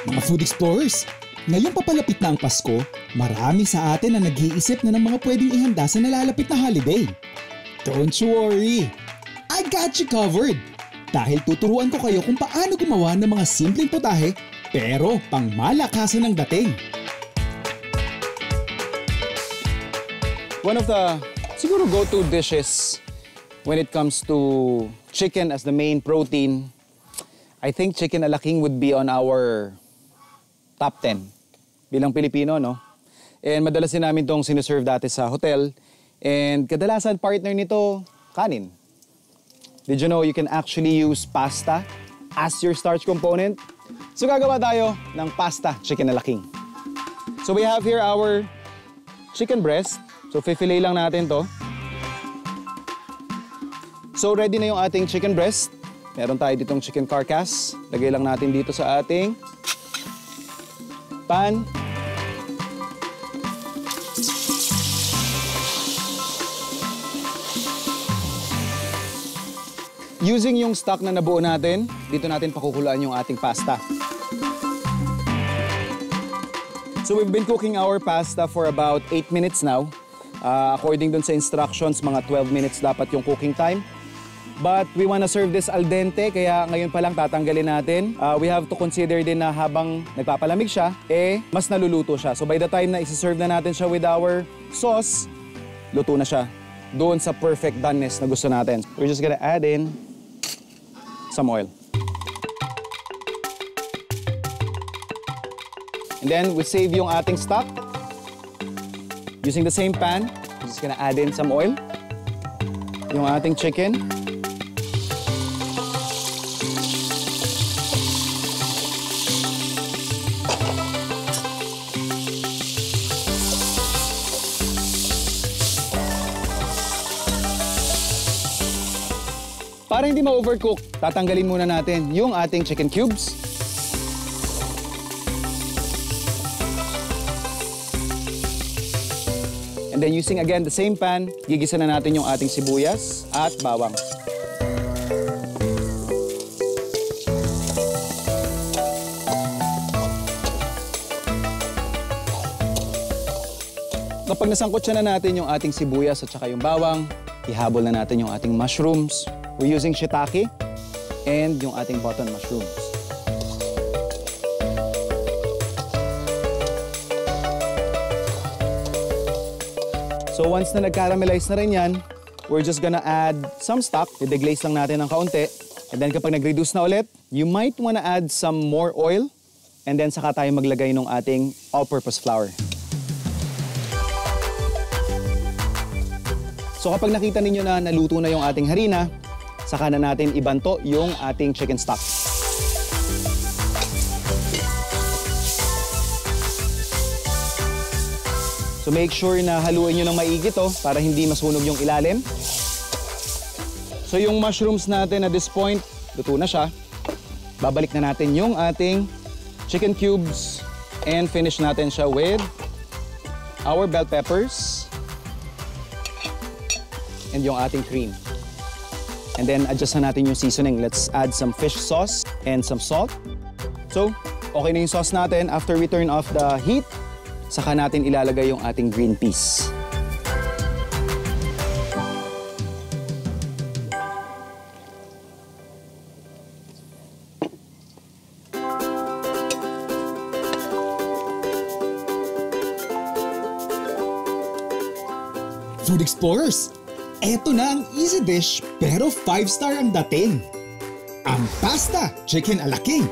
Mga food explorers, ngayong papalapit na ang Pasko, marami sa atin na nag-iisip na ng mga pwedeng ihanda sa nalalapit na holiday. Don't you worry, I got you covered! Dahil tuturuan ko kayo kung paano gumawa ng mga simpleng putahe pero pang malakasan ng dating. One of the siguro go-to dishes when it comes to chicken as the main protein, I think chicken alaking would be on our top 10 bilang Pilipino, no? And madalas din namin itong sinuserve dati sa hotel. And kadalasan partner nito, kanin. Did you know you can actually use pasta as your starch component? So gagawa tayo ng pasta chicken alaking. So we have here our chicken breast. So filet lang natin to. So ready na yung ating chicken breast. Meron tayo ditong chicken carcass. Lagay lang natin dito sa ating pan. Using yung stock na nabuo natin, dito natin pakukuluan yung ating pasta. So we've been cooking our pasta for about 8 minutes now. According dun sa instructions, mga 12 minutes dapat yung cooking time. But we wanna serve this al dente, kaya ngayon pa lang tatanggalin natin. We have to consider din na habang nagpapalamig siya, mas naluluto siya. So by the time na isi-serve na natin siya with our sauce, luto na siya. Doon sa perfect doneness na gusto natin. We're just gonna add in some oil. And then we save yung ating stock. Using the same pan, we're just gonna add in some oil. Yung ating chicken. Para hindi ma-overcook, tatanggalin muna natin yung ating chicken cubes. And then using again the same pan, gigisa na natin yung ating sibuyas at bawang. Kapag nasangkot siya na natin yung ating sibuyas at saka yung bawang, ihabol na natin yung ating mushrooms. We're using shiitake and yung ating button mushrooms. So once na nag-caramelize na rin yan, we're just gonna add some stock. I-deglaze lang natin ng kaunti. And then kapag nag-reduce na ulit, you might wanna add some more oil. And then saka tayo maglagay ng ating all-purpose flour. So kapag nakita ninyo na naluto na yung ating harina, saka na natin ibanto yung ating chicken stock. So make sure na haluin nyo ng maigi to para hindi masunog yung ilalim. So yung mushrooms natin at this point, luto na siya. Babalik na natin yung ating chicken cubes and finish natin siya with our bell peppers and yung ating cream. And then adjust na natin yung seasoning. Let's add some fish sauce and some salt. So, okay na yung sauce natin. After we turn off the heat, saka natin ilalagay yung ating green peas. Food explorers, eto na ang easy dish pero 5-star ang dating. Ang pasta chicken alaking.